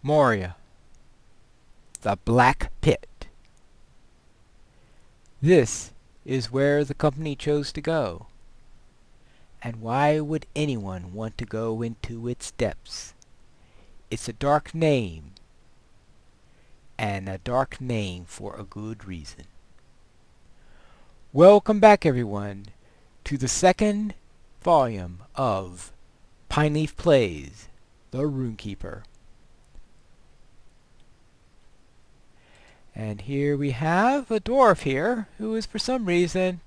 Moria, the Black Pit. This is where the company chose to go. And why would anyone want to go into its depths? It's a dark name, and a dark name for a good reason. Welcome back, everyone, to the second volume of Pineleaf Plays, the Rune-keeper. And here we have a dwarf here, who is for some reason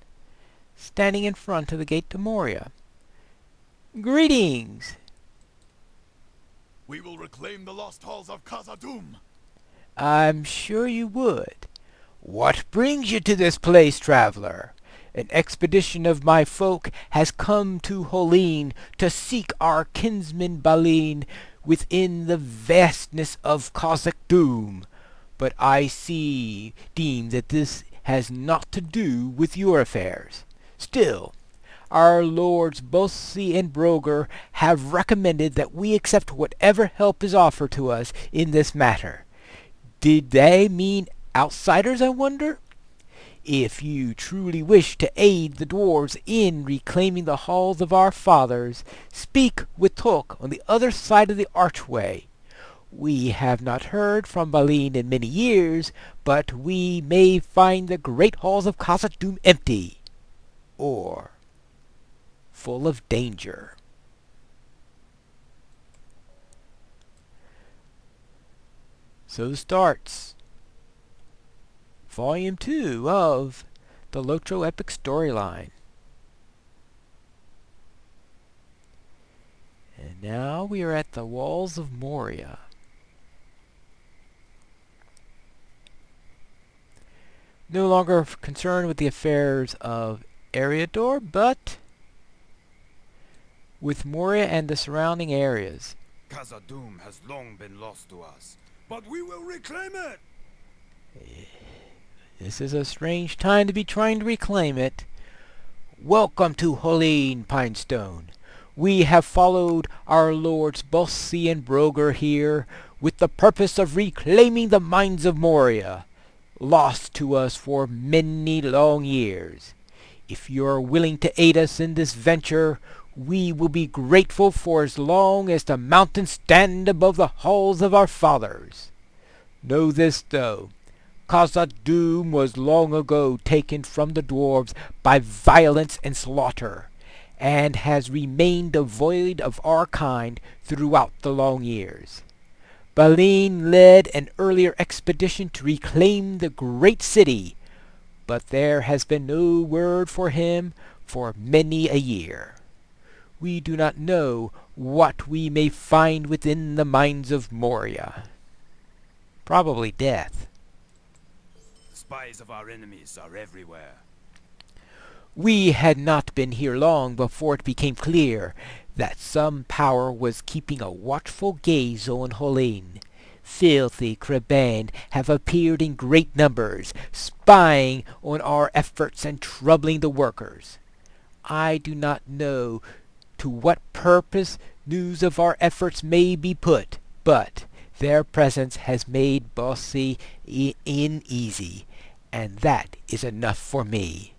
standing in front of the Gate of Moria. Greetings! We will reclaim the lost halls of Khazad-dûm. I'm sure you would. What brings you to this place, traveler? An expedition of my folk has come to Holeen to seek our kinsman Balin within the vastness of Khazad-dûm. But I deem that this has naught to do with your affairs. Still, our lords Bossi and Broger have recommended that we accept whatever help is offered to us in this matter. Did they mean outsiders, I wonder? If you truly wish to aid the dwarves in reclaiming the halls of our fathers, speak with Tok on the other side of the archway. We have not heard from Balin in many years, but we may find the great halls of Khazad-dûm empty, or full of danger. So starts Volume 2 of the LOTRO epic storyline. And now we are at the walls of Moria. No longer concerned with the affairs of Eriador, but with Moria and the surrounding areas. Khazad-dûm has long been lost to us, but we will reclaim it! This is a strange time to be trying to reclaim it. Welcome to Holeen, Pinestone. We have followed our lords Bossi and Broger here with the purpose of reclaiming the mines of Moria, lost to us for many long years. If you are willing to aid us in this venture, we will be grateful for as long as the mountains stand above the halls of our fathers. Know this, though. Khazad-dûm was long ago taken from the dwarves by violence and slaughter, and has remained devoid of our kind throughout the long years. Balin led an earlier expedition to reclaim the great city, but there has been no word for him for many a year. We do not know what we may find within the mines of Moria. Probably death. The spies of our enemies are everywhere. We had not been here long before it became clear that some power was keeping a watchful gaze on Holeen. Filthy Kreban have appeared in great numbers, spying on our efforts and troubling the workers. I do not know to what purpose news of our efforts may be put, but their presence has made Bossi uneasy, and that is enough for me.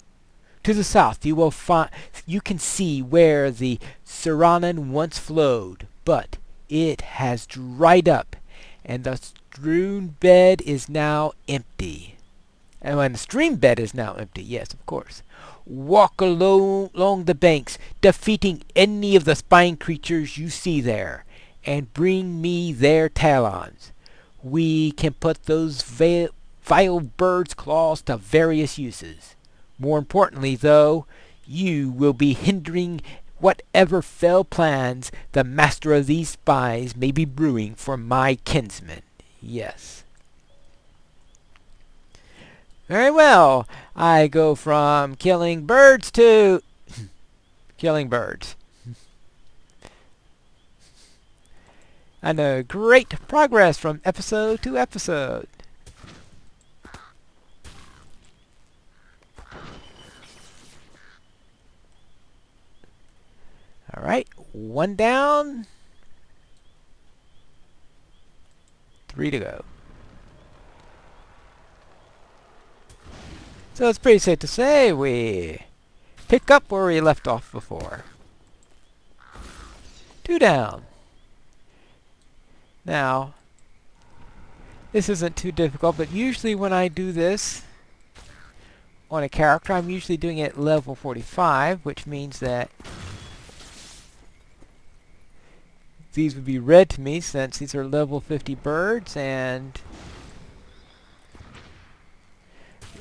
To the south you can see where the Siranan once flowed, but it has dried up, and the strewn bed is now empty. And when the stream bed is now empty, yes, of course. Walk along the banks, defeating any of the spine creatures you see there, and bring me their talons. We can put those vile birds' claws to various uses. More importantly, though, you will be hindering whatever fell plans the master of these spies may be brewing for my kinsman. Yes. Very well. I go from killing birds to killing birds. And great progress from episode to episode. Alright, one down. 3 to go. So it's pretty safe to say we pick up where we left off before. 2 down. Now, this isn't too difficult, but usually when I do this on a character, I'm usually doing it at level 45, which means that these would be red to me since these are level 50 birds, and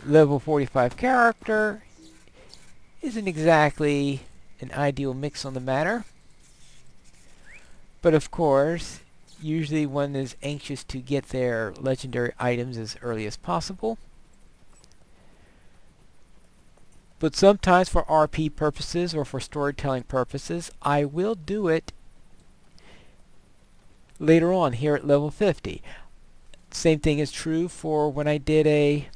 level 45 character isn't exactly an ideal mix on the matter. But of course, usually one is anxious to get their legendary items as early as possible. But sometimes for RP purposes or for storytelling purposes, I will do it later on here at level 50. Same thing is true for when I did a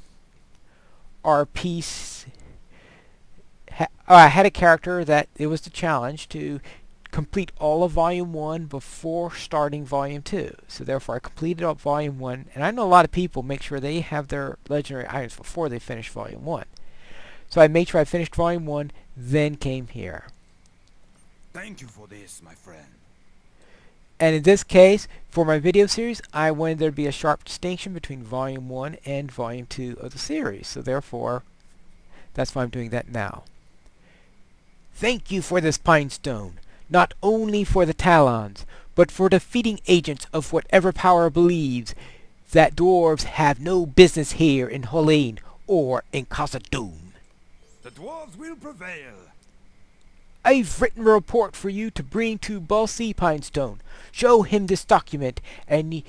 RP. I had a character that it was the challenge to complete all of Volume 1 before starting Volume 2. So therefore I completed up Volume 1, and I know a lot of people make sure they have their legendary items before they finish Volume 1. So I made sure I finished Volume 1, then came here. Thank you for this, my friend. And in this case, for my video series, I wanted there to be a sharp distinction between Volume 1 and Volume 2 of the series. So therefore, that's why I'm doing that now. Thank you for this Pine Stone, not only for the Talons, but for defeating agents of whatever power believes that dwarves have no business here in Hollane or in Khazad-dûm. The dwarves will prevail. I've written a report for you to bring to Balsi Pinestone. Show him this document, and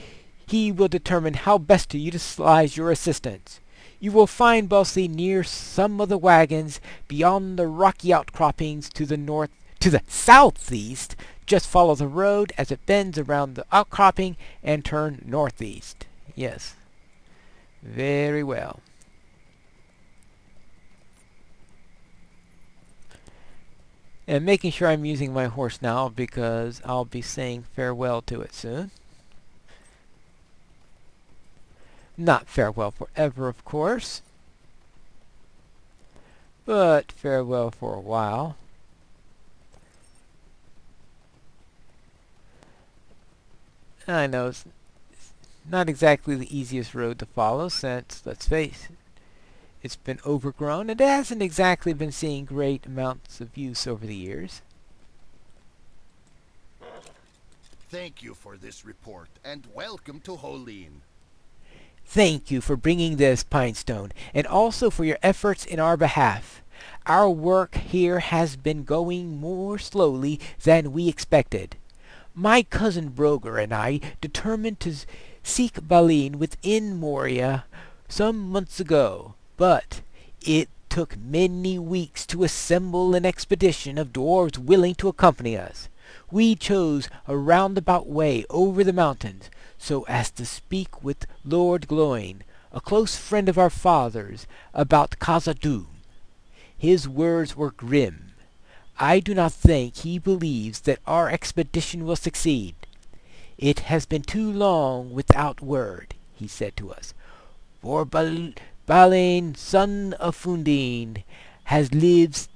he will determine how best to utilize your assistance. You will find Balsi near some of the wagons beyond the rocky outcroppings to the southeast. Just follow the road as it bends around the outcropping and turn northeast. Yes. Very well. And making sure I'm using my horse now because I'll be saying farewell to it soon. Not farewell forever, of course, but farewell for a while. I know it's not exactly the easiest road to follow since, let's face it, it's been overgrown and it hasn't exactly been seeing great amounts of use over the years. Thank you for this report, and welcome to Hollane. Thank you for bringing this, Pinestone, and also for your efforts in our behalf. Our work here has been going more slowly than we expected. My cousin Broger and I determined to seek Balin within Moria some months ago, but it took many weeks to assemble an expedition of dwarves willing to accompany us. We chose a roundabout way over the mountains, so as to speak with Lord Gloin, a close friend of our father's, about Khazad-dûm. His words were grim. I do not think he believes that our expedition will succeed. It has been too long without word, he said to us, for Balin, son of Fundine, has lived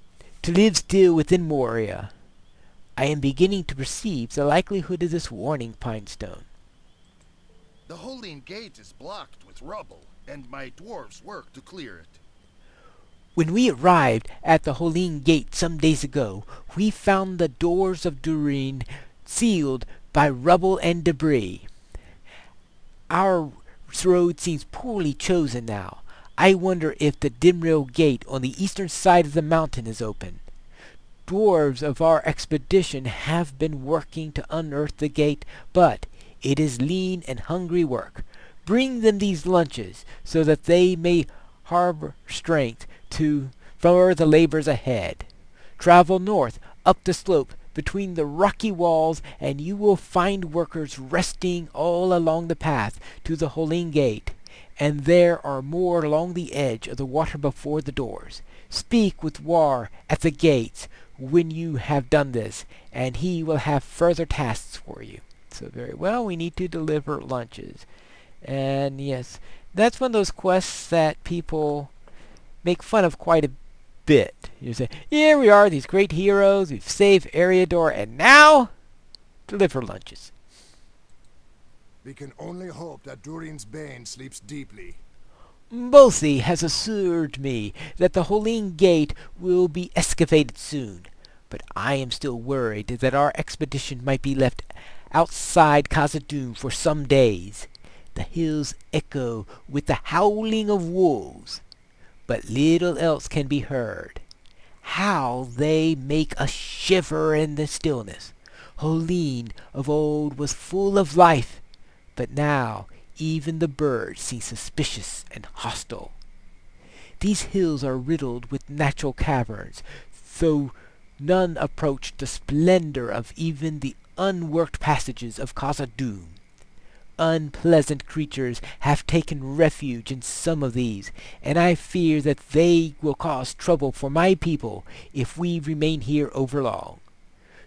still within Moria. I am beginning to perceive the likelihood of this warning, Pinestone. The Hollane Gate is blocked with rubble, and my dwarves work to clear it. When we arrived at the Hollane Gate some days ago, we found the doors of Durin sealed by rubble and debris. Our road seems poorly chosen now. I wonder if the Dimril Gate on the eastern side of the mountain is open. Dwarves of our expedition have been working to unearth the gate, but it is lean and hungry work. Bring them these lunches so that they may harbor strength for the labors ahead. Travel north up the slope between the rocky walls, and you will find workers resting all along the path to the Hollane Gate, and there are more along the edge of the water before the doors. Speak with War at the gates when you have done this, and he will have further tasks for you. So very well, we need to deliver lunches. And yes, that's one of those quests that people make fun of quite a bit. You say, here we are, these great heroes, we've saved Eriador, and now deliver lunches. We can only hope that Durin's Bane sleeps deeply. Bothi has assured me that the Holine Gate will be excavated soon, but I am still worried that our expedition might be left outside Khazad-dûm for some days. The hills echo with the howling of wolves, but little else can be heard. How they make us shiver in the stillness. Holine of old was full of life, but now even the birds seem suspicious and hostile. These hills are riddled with natural caverns, though none approach the splendor of even the unworked passages of Khazad-dûm. Unpleasant creatures have taken refuge in some of these, and I fear that they will cause trouble for my people if we remain here overlong.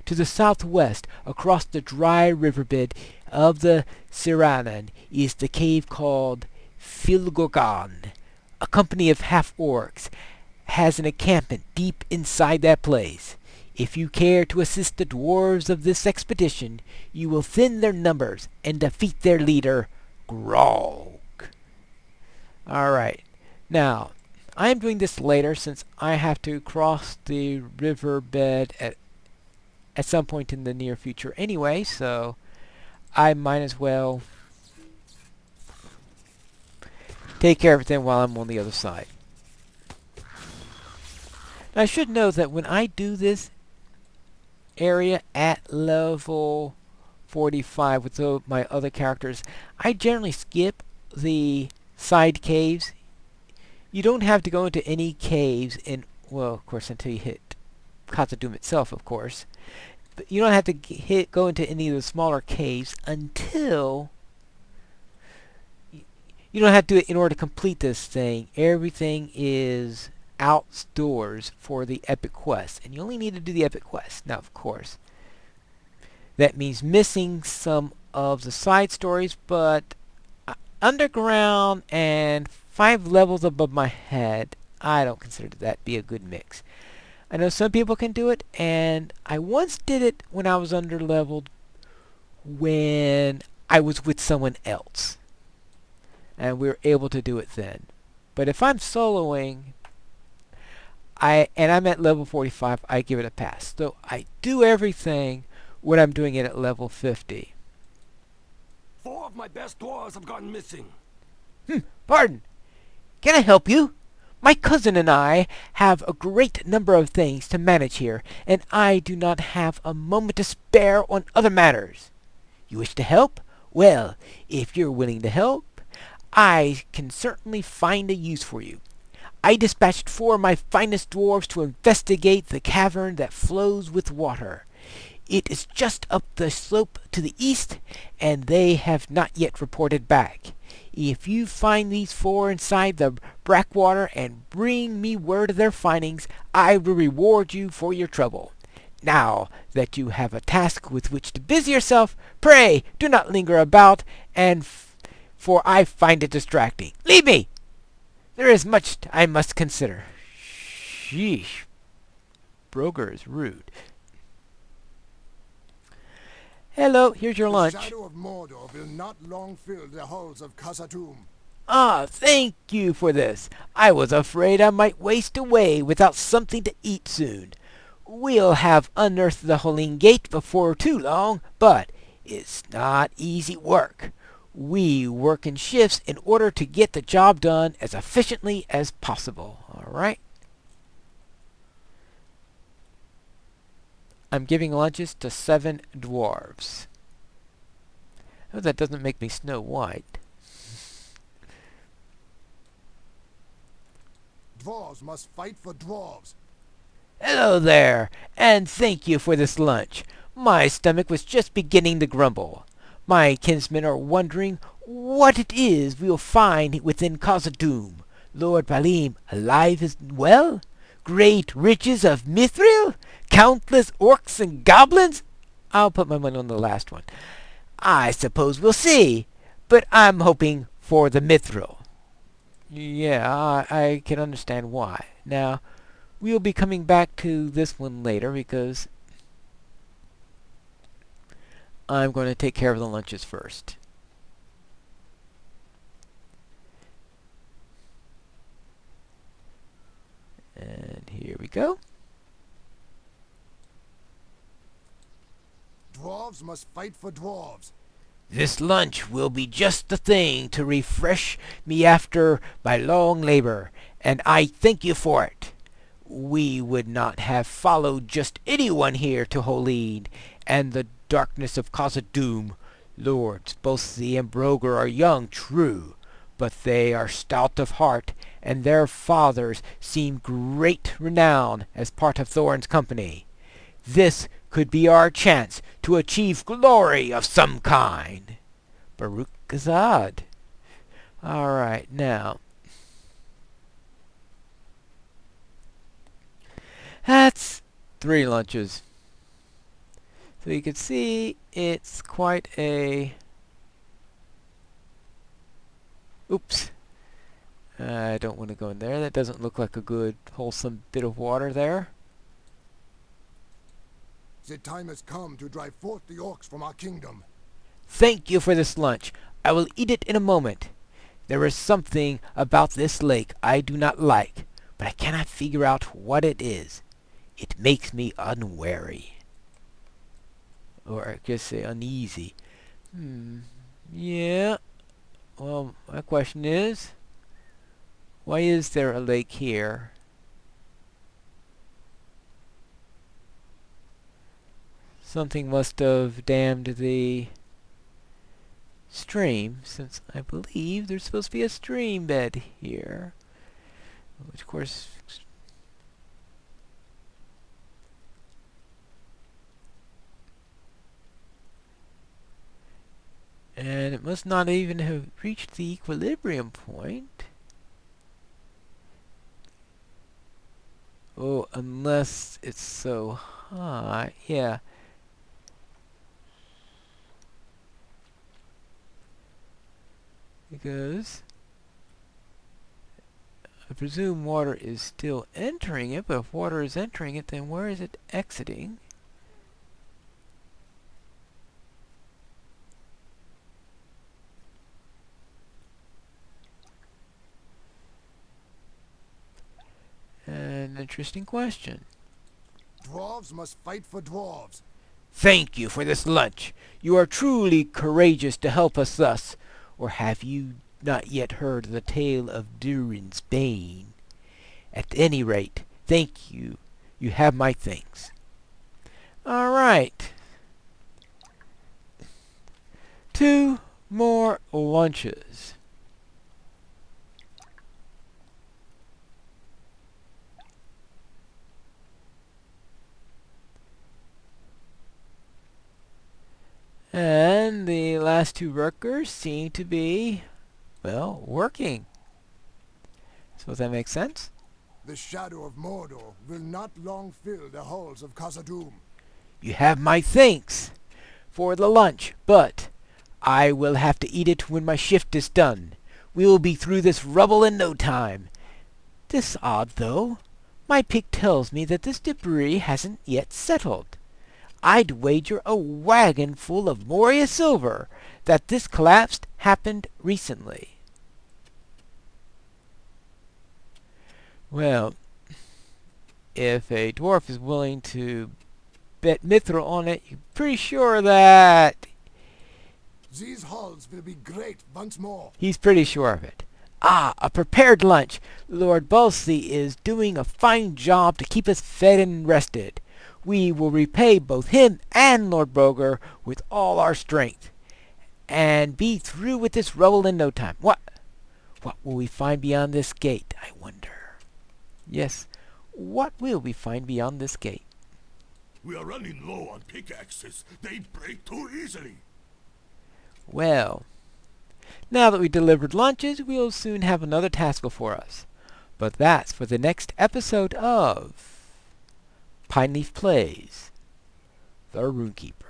To the southwest, across the dry riverbed of the Siranan, is the cave called Filgorgan. A company of half-orcs has an encampment deep inside that place. If you care to assist the dwarves of this expedition, you will thin their numbers and defeat their leader, Grog. Alright, now, I am doing this later since I have to cross the riverbed at some point in the near future anyway, so I might as well take care of everything while I'm on the other side. Now, I should note that when I do this area at level 45 with my other characters, I generally skip the side caves. You don't have to go into any caves well, of course, until you hit Khazad-dûm itself, of course. But you don't have to go into any of the smaller caves until you don't have to do it in order to complete this thing. Everything is outdoors for the epic quest, and you only need to do the epic quest. Now, of course, that means missing some of the side stories, but underground and 5 levels above my head, I don't consider that be a good mix. I know some people can do it, and I once did it when I was underleveled when I was with someone else, and we were able to do it then. But if I'm soloing and I'm at level 45, I give it a pass. So I do everything when I'm doing it at level 50. 4 of my best dwarves have gone missing. Pardon. Can I help you? My cousin and I have a great number of things to manage here, and I do not have a moment to spare on other matters. You wish to help? Well, if you're willing to help, I can certainly find a use for you. I dispatched 4 of my finest dwarves to investigate the cavern that flows with water. It is just up the slope to the east, and they have not yet reported back. If you find these 4 inside the brackwater and bring me word of their findings, I will reward you for your trouble. Now that you have a task with which to busy yourself, pray do not linger about, for I find it distracting. Leave me! There is much I must consider. Sheesh. Broger is rude. Hello, here's your lunch. The shadow of Mordor will not long fill the halls of Khazad-dûm. Ah, thank you for this. I was afraid I might waste away without something to eat soon. We'll have unearthed the Holine Gate before too long, but it's not easy work. We work in shifts in order to get the job done as efficiently as possible. Alright? I'm giving lunches to 7 dwarves. Oh, that doesn't make me Snow White. Dwarves must fight for dwarves. Hello there, and thank you for this lunch. My stomach was just beginning to grumble. My kinsmen are wondering what it is we'll find within Khazad-dûm. Lord Balim alive as well? Great riches of Mithril? Countless orcs and goblins? I'll put my money on the last one. I suppose we'll see. but I'm hoping for the mithril. Yeah, I can understand why. Now, we'll be coming back to this one later because I'm going to take care of the lunches first. And here we go. Dwarves must fight for dwarves. This lunch will be just the thing to refresh me after my long labor, and I thank you for it. We would not have followed just anyone here to Holeen and the darkness of Khazad-dûm. Lords Bolsi and Broger are young, true, but they are stout of heart, and their fathers seem great renown as part of Thorin's company. This could be our chance to achieve glory of some kind. Baruch Gazad. Alright, now. That's 3 lunches. So you can see it's quite a... Oops. I don't want to go in there. That doesn't look like a good, wholesome bit of water there. The time has come to drive forth the orcs from our kingdom. Thank you for this lunch. I will eat it in a moment. There is something about this lake I do not like, but I cannot figure out what it is. It makes me unwary. Or I guess say uneasy. Yeah. Well, my question is, why is there a lake here? Something must have dammed the stream, since I believe there's supposed to be a stream bed here. Which, of course... And it must not even have reached the equilibrium point. Oh, unless it's so high. Yeah. Because I presume water is still entering it, but if water is entering it, then where is it exiting? An interesting question. Dwarves must fight for dwarves. Thank you for this lunch. You are truly courageous to help us thus. Or have you not yet heard the tale of Durin's bane? At any rate, thank you. You have my thanks. Alright. 2 more lunches. And the last 2 workers seem to be, well, working. Suppose that makes sense? The shadow of Mordor will not long fill the halls of Khazad-dûm. You have my thanks for the lunch, but I will have to eat it when my shift is done. We will be through this rubble in no time. This odd, though. My pick tells me that this debris hasn't yet settled. I'd wager a wagon full of Moria silver that this collapse happened recently. Well, if a dwarf is willing to bet mithril on it, you're pretty sure that These halls will be great once more. he's pretty sure of it. Ah, a prepared lunch. Lord Bolsi is doing a fine job to keep us fed and rested. We will repay both him and Lord Broger with all our strength, and be through with this rubble in no time. What will we find beyond this gate, I wonder? Yes, what will we find beyond this gate? We are running low on pickaxes. They break too easily. Well, now that we delivered lunches, we'll soon have another task before us. But that's for the next episode of Pineleaf Plays, the Rune-keeper.